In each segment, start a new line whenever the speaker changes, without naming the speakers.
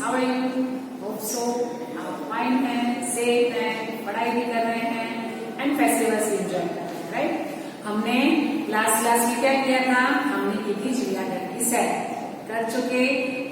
How are you? Hope so आप fine हैं, safe हैं, पढ़ाई भी कर रहे हैं एंड फेस्टिवल्स भी एंजॉय कर रहे हैं, राइट? हमने लास्ट क्लास में क्या किया था? हमने की थी चिड़ियाघर की सैर कर चुके,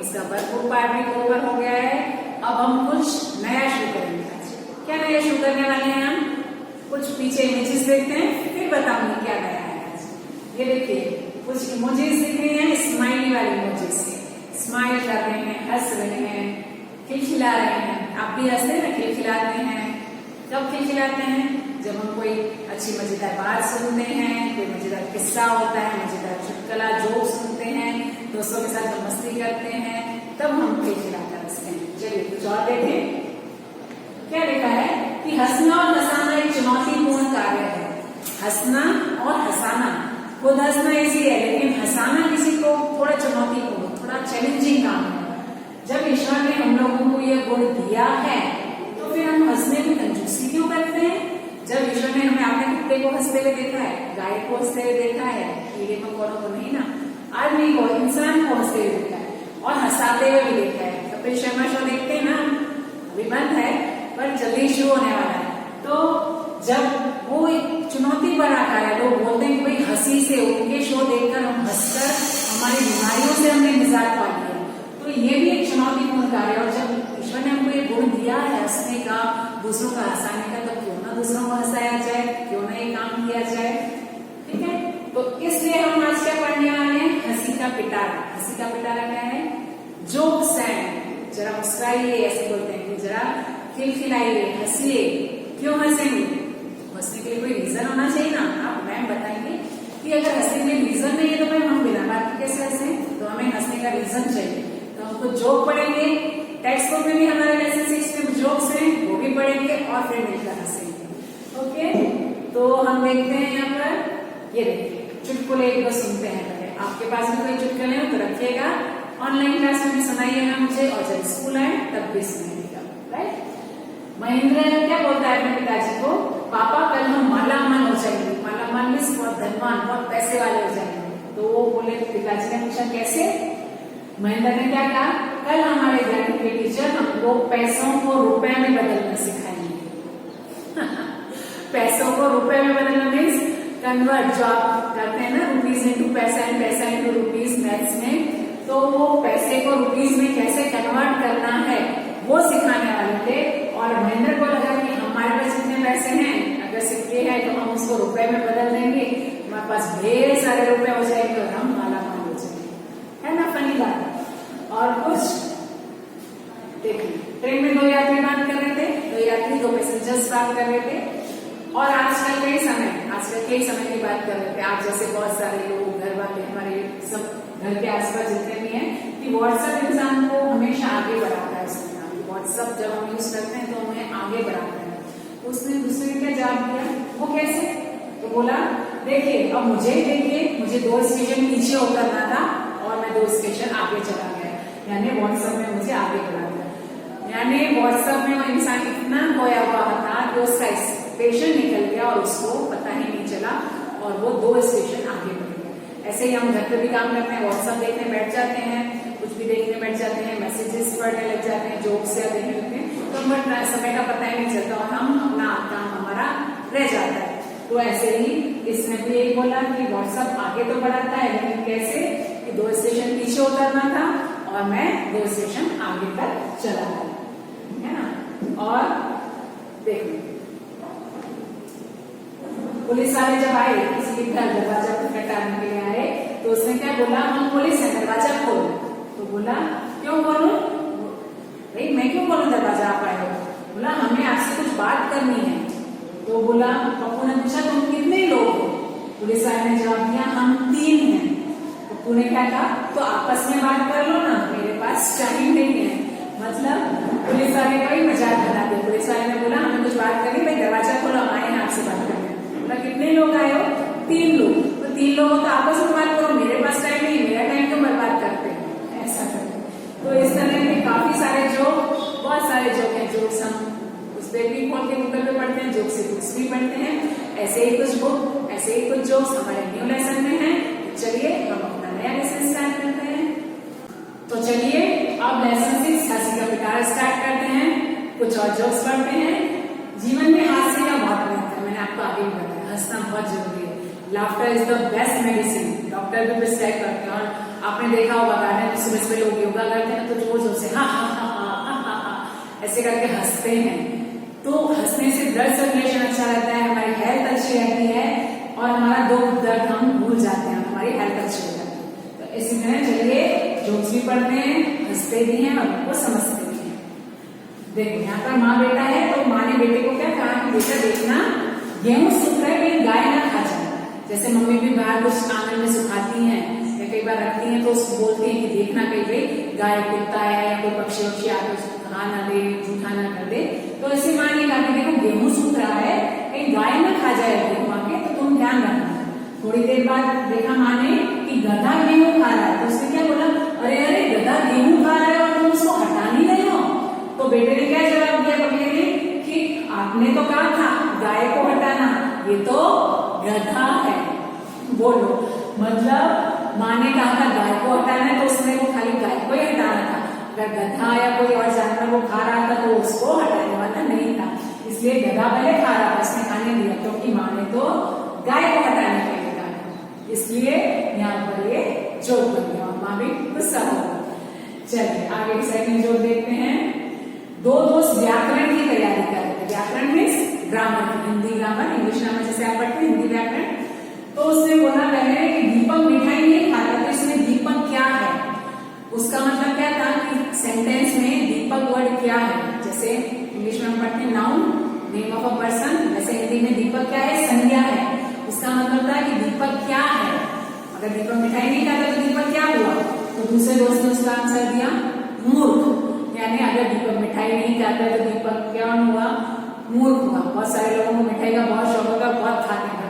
उसका भरपूर पार्ट भी कवर हो गया है। अब हम कुछ नया शुरू करेंगे। क्या नया शुरू करने वाले हैं हम? कुछ पीछे इमेजेस देखते हैं, फिर बताऊंगी क्या नया है आज। ये देखिए कुछ इमोजीज दिख रही हैं, स्माइली वाली इमोजीज से स्माइल कर रहे हैं, हंस रहे हैं, खिलखिला रहे हैं। आप भी हंसते हैं ना, खिलखिलाते हैं। कब खिलखिलाते हैं? जब हम कोई अच्छी मजेदार बात सुनते हैं, कोई मजेदार किस्सा होता है, मजेदार चुटकुला जोक सुनते हैं, दोस्तों के साथ जब मस्ती करते हैं, तब हम खिलखिलाकर हंसते हैं। चलिए कुछ और देखें। क्या लिखा है कि हंसना और हंसाना एक चुनौतीपूर्ण कार्य है। हंसना और हंसाना, खुद हंसना इजी है, लेकिन हंसाना किसी को थोड़ा चुनौतीपूर्ण, थोड़ा चैलेंजिंग काम है। जब ईश्वर ने हम लोगों को यह गुण दिया है, तो फिर हम हंसने में कंजूसी क्यों करते हैं? जब ईश्वर ने हमें अपने कुत्ते को हंसते हुए देखा है, गाय को हंसते हुए देखा है, कीड़े मकोड़ों को नहीं ना, आदमी को, इंसान को हंसते हुए देखा है और हंसाते हुए भी देखा है। कपिल शर्मा शो देखते हैं ना, अभी बंद है पर जल्दी शुरू होने वाला है। तो जब वो एक चुनौती पर आता है, लोग बोलते हैं कि भाई हंसी से, उनके शो देखकर हम हंसकर हमारी बीमारियों से हमने निजात पा लिया। तो ये भी एक चुनौतीपूर्ण कार्य है। और जब ईश्वर ने हमको ये गुण दिया है हंसने का, दूसरों का हंसाने का, तो क्यों ना दूसरों को हंसाया जाए, क्यों ना ये काम किया जाए। ठीक है, तो इसलिए हम आज क्या पढ़ने वाले हैं? हंसी का पिटारा। हंसी का पिटारा क्या है? जोक्स है। जरा मुस्कुराइए, ऐसे बोलते हैं कि जरा खिलखिलाइए, हंसिए। क्यों हंसेंगे? हंसने के लिए कोई रीजन होना चाहिए ना। आप मैम बताएंगे कि अगर हंसने के लिए रीजन नहीं है तो मैम हम बिना बात के कैसे हंसे? तो हमें हंसने का रीजन चाहिए। तो हमको जोक पढ़ेंगे, टेक्स्ट बुक में भी हमारे लेसन 6 में जोक्स हैं, वो भी पढ़ेंगे और फिर मिलकर हंसेंगे। ओके, तो हम देखते हैं यहाँ पर, ये देखिए चुटकुले एक दो सुनते हैं। पहले आपके पास भी कोई चुटकुले हो तो रखिएगा, ऑनलाइन क्लास में भी सुनाइएगा मुझे, और जब स्कूल आए तब भी सुनाइएगा, राइट? महेंद्र क्या बोलता है अपने पिताजी को? पापा कल हम मालामाल हो जाएंगे। मालामाल मीन्स बहुत धनवान, बहुत पैसे वाले हो जाएंगे। तो वो बोले, पिताजी ने पूछा कैसे? महेंद्र ने क्या कहा? कल हमारे गणित के टीचर हमको पैसों को रुपए में बदलना सिखाएंगे। पैसों को रुपए में बदलना मीन्स कन्वर्ट, जो आप करते हैं ना, रुपीज इंटू पैसा एंड पैसा इंटू रुपीज मैथ्स में, तो वो पैसे को रुपीज में कैसे कन्वर्ट करना है वो सिखाने वाले थे। और महेंद्र को लगा कि हमारे पास जितने पैसे हैं, अगर सिक्के हैं तो हम उसको रुपए में बदल देंगे, हमारे पास ढेर सारे रुपए हो जाएंगे और हम मालामाल हो जाएंगे। है ना फनी बात? और कुछ देखिए, ट्रेन में दो यात्री बात कर रहे थे, दो पैसेंजर्स बात कर रहे थे, और आजकल कई समय की बात कर रहे थे। आप जैसे बहुत सारे लोग, घर वाले, हमारे सब घर के आसपास जितने भी हैं, कि व्हाट्सएप इंसान को हमेशा आगे बढ़ाता है। व्हाट्सएप जब हम यूज करते हैं तो हमें आगे बढ़ाता है। तो उसने दूसरे ने क्या जवाब दिया? वो कैसे? तो बोला, देखिए अब मुझे मुझे 2 स्टेशन पीछे उतरना था और मैं 2 स्टेशन आगे चला गया, यानी व्हाट्सएप में मुझे आगे बढ़ा दिया। यानी व्हाट्सएप में वो इंसान इतना खोया हुआ था कि उसका स्टेशन निकल गया और उसको पता ही नहीं चला, और वो 2 स्टेशन आगे बढ़ गया। ऐसे ही हम घर पे भी काम करते हैं, व्हाट्सएप देखने बैठ जाते हैं, कुछ भी देखने बैठ जाते हैं, मैसेजेस पढ़ने लग जाते हैं, जोक्स या देखने लगते हैं, तो हमें समय का पता ही नहीं चलता और हम अपना काम हमारा रह जाता है। तो ऐसे ही इसने भी यही बोला कि व्हाट्सएप आगे तो बढ़ाता है, लेकिन कैसे? कि 2 स्टेशन पीछे उतरना था और मैं 2 स्टेशन आगे तक चला गया, है ना? और देखो, पुलिस वाले जब आए किसी के घर दरवाजा खटखटाने के लिए आए, तो उसने क्या बोला? हम पुलिस है, दरवाजा खोलो। तो बोला, क्यों बोलूं? भाई मैं क्यों बोलूं दरवाजा आप आए हो? बोला, हमें आपसे कुछ बात करनी है। तो बोला, पप्पू ने पूछा तुम कितने लोग हो? पुलिस वाले ने जवाब दिया, हम 3 हैं। पप्पू ने क्या कहा? तो आपस में बात कर लो ना, मेरे पास टाइम नहीं है। मतलब पुलिस वाले का ही मजाक बना दिया। पुलिस वाले ने बोला, हमें कुछ बात करनी, भाई दरवाजा खोलो, हम आए हैं आपसे बात करने। बोला, कितने लोग आए हो? 3 लोग। तो 3 लोगों तो आपस में बात करो, मेरे पास टाइम नहीं, मेरा टाइम क्यों बर्बाद करते हैं? ऐसा करते। तो इस तरह के काफी सारे जोक, बहुत सारे जोक हैं। जोक्स हम उस पर भी खोल के गूगल पे पढ़ते हैं, जोक से बुक्स भी पढ़ते हैं। ऐसे ही कुछ बुक, ऐसे ही कुछ जोक्स हमारे न्यू लेसन में हैं। चलिए हम अपना नया लेसन स्टार्ट करते हैं। तो चलिए अब लेसन 6 हंसी का पिटारा स्टार्ट करते हैं, कुछ और जोक्स पढ़ते हैं। जीवन में हास्य का बहुत महत्व है, मैंने आपको आगे भी बताया, हंसना बहुत जरूरी है। Laughter is the best medicine, doctor भी प्रिस्क्राइब करते हैं। और आपने देखा होगा गार्डन में सुबह सुबह लोग योगा करते हैं तो जोर जोर से ऐसे करके हंसते हैं। तो हंसने से ब्लड सर्कुलेशन अच्छा रहता है, हमारी हेल्थ अच्छी रहती है और हमारा दुख दर्द हम भूल जाते हैं, हमारी हेल्थ अच्छी हो जाती है। तो इसी तरह चलिए जोक्स भी पढ़ते हैं, हंसते भी हैं और उनको समझते भी हैं। देखो यहाँ पर माँ बेटा है, तो माँ ने बेटे को क्या कहा कि बेटा देखना गेहूं सूख रहा है, कहीं गाय ना खा जाए। जैसे मम्मी भी बाहर कुछ आंगन में सुखाती हैं या कई बार रखती हैं तो उसको बोलती हैं कि देखना कहीं भाई गाय कुत्ता है या कोई पक्षी वक्षी आकर उसको खा ना दे, जूठा ना कर दे। तो ऐसे माँ ने कहा कि देखो गेहूं सूख रहा है, कहीं गाय ना खा जाए गेहूं आके, तो तुम ध्यान रखना। थोड़ी देर बाद देखा माँ ने कि गधा गेहूं खा रहा है, तो उसने क्या बोला, अरे अरे गधा गेहूं खा रहा है और तुम उसको हटा नहीं रहे हो। तो बेटे ने क्या जवाब दिया बगले ने कि आपने तो कहा था गाय को हटाना, ये तो गधा है। बोलो, मतलब माँ ने कहा था गाय को हटाना है तो उसने वो खाली गाय को ही हटाना था। अगर गधा या कोई और जानवर वो खा रहा था तो उसको हटाने वाला नहीं था, इसलिए गधा पहले खा रहा था, उसने खाने दिया, क्योंकि माँ ने तो गाय को हटाने के लिए कहा, इसलिए यहाँ पर ये जोक बन गया और माँ भी गुस्सा हो गई। चलिए आगे सेकंड जोक देखते हैं। दो दोस्त व्याकरण की तैयारी कर रहे थे। व्याकरण means grammar, Hindi grammar, English grammar जैसे आप पढ़ते हैं हिंदी व्याकरण। तो उसने बोला पहले कि दीपक मिठाई नहीं खाता, तो इसमें दीपक क्या है, उसका मतलब क्या था कि सेंटेंस में दीपक वर्ड क्या है। जैसे इंग्लिश में हम पढ़ते हैं noun, name of a person, वैसे हिंदी में दीपक क्या है, संज्ञा है। उसका मतलब था कि दीपक क्या है। अगर दीपक मिठाई नहीं खाता तो दीपक क्या हुआ, तो दूसरे दोस्त ने उसका आंसर दिया मूर्ख। यानी अगर दीपक मिठाई नहीं खाता तो दीपक क्या हुआ, मूर्ख हुआ। बहुत सारे लोगों को मिठाई का बहुत शौक होगा, बहुत खाते हैं,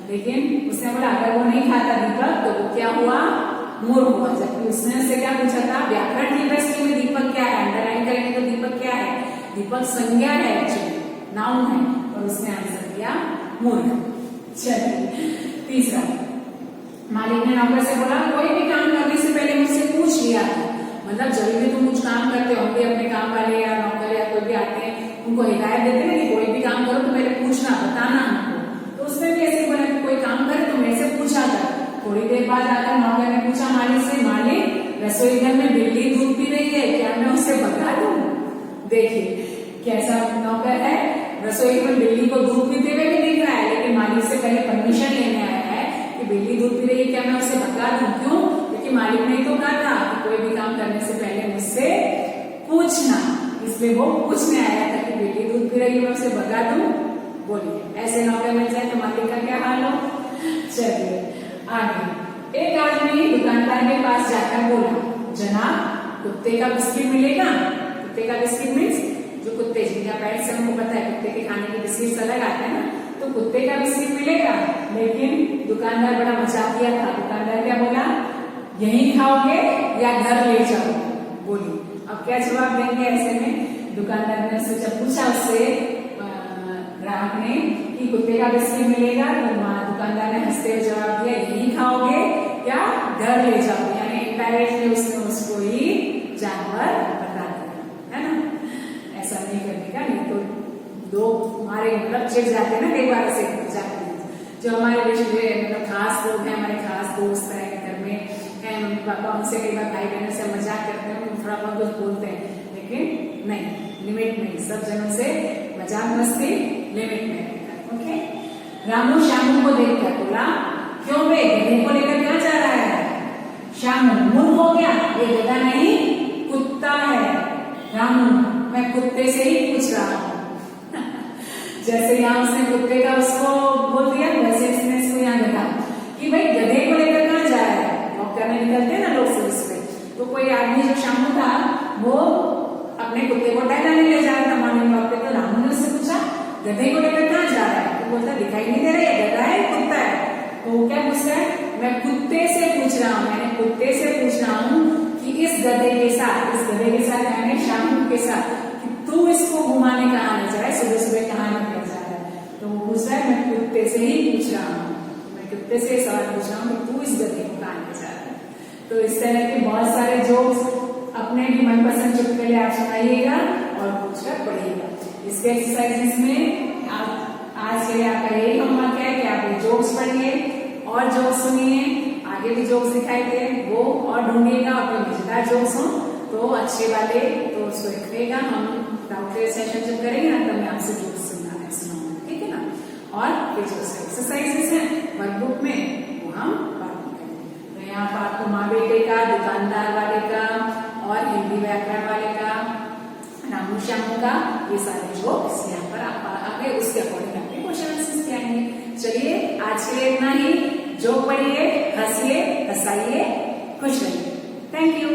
लेकिन उसने बोला अगर वो नहीं खाता दीपक तो वो क्या हुआ, मूर्ख हुआ। जबकि उसने उससे क्या पूछा था, व्याकरण की दृष्टि में दीपक क्या है, अंडरलाइन करेंगे तो दीपक क्या है, दीपक संज्ञा है, एक्चुअली नाउन है, और उसने आंसर दिया मूर्ख। चलिए तीसरा, मालिक ने नौकर से बोला कोई भी काम करने से पहले मुझसे पूछ लिया था। मतलब जब भी तुम कुछ काम करते हो, भी अपने काम वाले या नौकर या कोई भी आते हैं उनको हिदायत देते हैं कि कोई भी काम करो तो पहले पूछना, बताना हमको। तो उसमें भी ऐसे बोला कि कोई काम करे तो मेरे से पूछा था। थोड़ी देर बाद आकर नौकर ने पूछा मालिक से, मालिक रसोई घर में बिल्ली दूध पी रही है, क्या मैं उसे भगा दूं? देखिए कैसा नौकर है, रसोई में बिल्ली को दूध पीते हुए भी दिख रहा है, लेकिन मालिक से पहले परमिशन लेने आया है कि बिल्ली दूध पी रही है, क्या मैं उसे भगा दूं? क्यों? क्योंकि मालिक ने तो कहा था कि कोई भी काम करने से पहले मुझसे पूछना, इसलिए वो पूछने आया था कि बिल्ली दूध पी रही है, मैं उसे भगा दूं? बोलिए ऐसे नौकर मिल जाए तो मालिक का क्या हाल हो। चलिए आगे, एक आदमी दुकानदार के पास जाकर बोला, जनाब कुत्ते का बिस्किट मिलेगा? कुत्ते का बिस्किट मीन्स जो कुत्ते जिनका पेट्स है उनको पता है कुत्ते के खाने के बिस्किट अलग आते हैं ना, तो कुत्ते का बिस्किट मिलेगा। लेकिन दुकानदार बड़ा मजाकिया था, दुकानदार क्या बोला, यही खाओगे या घर ले जाओ? बोलिए अब क्या जवाब देंगे ऐसे में। दुकानदार ने उससे जब पूछा उससे ग्राहक ने कि कुत्ते का बिस्किट मिलेगा, तो दुकानदार ने हंसते हुए जवाब दिया यही खाओगे या घर ले जाओगे। यानी इनडायरेक्टली उसने उसको ही जानवर बता दिया, है ना। ऐसा नहीं करने का, नहीं तो लोग हमारे मतलब चिढ़ जाते हैं ना कई बार से जाते हैं। जो हमारे मतलब खास लोग हैं, हमारे खास दोस्त हैं, घर में है, मम्मी पापा, उनसे कई बार भाई बहनों से मजाक करते हैं, थोड़ा बहुत कुछ बोलते हैं, लेकिन नहीं, लिमिट में। सब जनों से मजाक मस्ती लिमिट में रहकर, ओके। रामू श्यामू को देखकर बोला, क्यों बे गधे को लेकर कहाँ जा रहा है? श्यामू, मूर्ख हो गया, ये गधा नहीं कुत्ता है। रामू, मैं कुत्ते से ही पूछ रहा हूँ। जैसे यहाँ उसने कुत्ते का उसको बोल दिया, वैसे इसने इसको यहाँ गधा कि भाई गधे को लेकर कहाँ जा रहा है। वॉक करने निकलते हैं ना लोग सर्विस पे, तो कोई आदमी जो श्यामू था वो अपने कुत्ते को टहलाने ले जा रहा था मॉर्निंग वॉक पे। तो रामू ने उससे पूछा गधे को लेकर कहाँ जा रहा है? तो बोलता दिखाई नहीं दे रहा है, गधा है कुत्ता है? तो वो क्या पूछता है, मैं कुत्ते से पूछ रहा हूँ, मैंने कुत्ते से पूछ रहा हूँ कि इस गधे के साथ यानी श्यामू के साथ कि तू इसको घुमाने कहाँ ले जा रहा है, सुबह सुबह कहाँ निकल जा रहा है? तो वो पूछ रहा है मैं कुत्ते से ही पूछ रहा हूँ, मैं कुत्ते से सवाल पूछ रहा हूँ कि तू इस गधे को कहाँ ले जा रहा है। तो इस तरह के बहुत सारे जोक्स अपने भी मनपसंद चुटकुले आप सुनाइएगा और पूछकर पढ़िएगा। इसके एक्सरसाइजेस में आप आज के लिए आपका यही होमवर्क है कि आप ये जोक्स पढ़िए और जोक्स सुनिए, आगे भी जोक्स दिखाई दे वो और ढूंढिएगा, और कोई मजेदार जोक्स हो तो अच्छे वाले तो उसको रखिएगा। हम डाउट क्लियर सेशन जब करेंगे ना तब मैं आपसे जोक्स सुनाऊंगा, ठीक है ना। और फिर जो एक्सरसाइजेस हैं वर्कबुक में वो हम बाद में करेंगे। तो यहाँ पर आपको माँ बेटे का, दुकानदार वाले का और हिंदी व्याकरण वाले का, रामू श्यामू का, ये सारे जोक्स यहाँ पर आप आगे उसके अकॉर्डिंग आपके क्वेश्चन आंसर्स के आएंगे। चलिए आज के लिए इतना ही। जोक पढ़िए, हंसिए, हंसाइए, खुश रहिए। Thank you.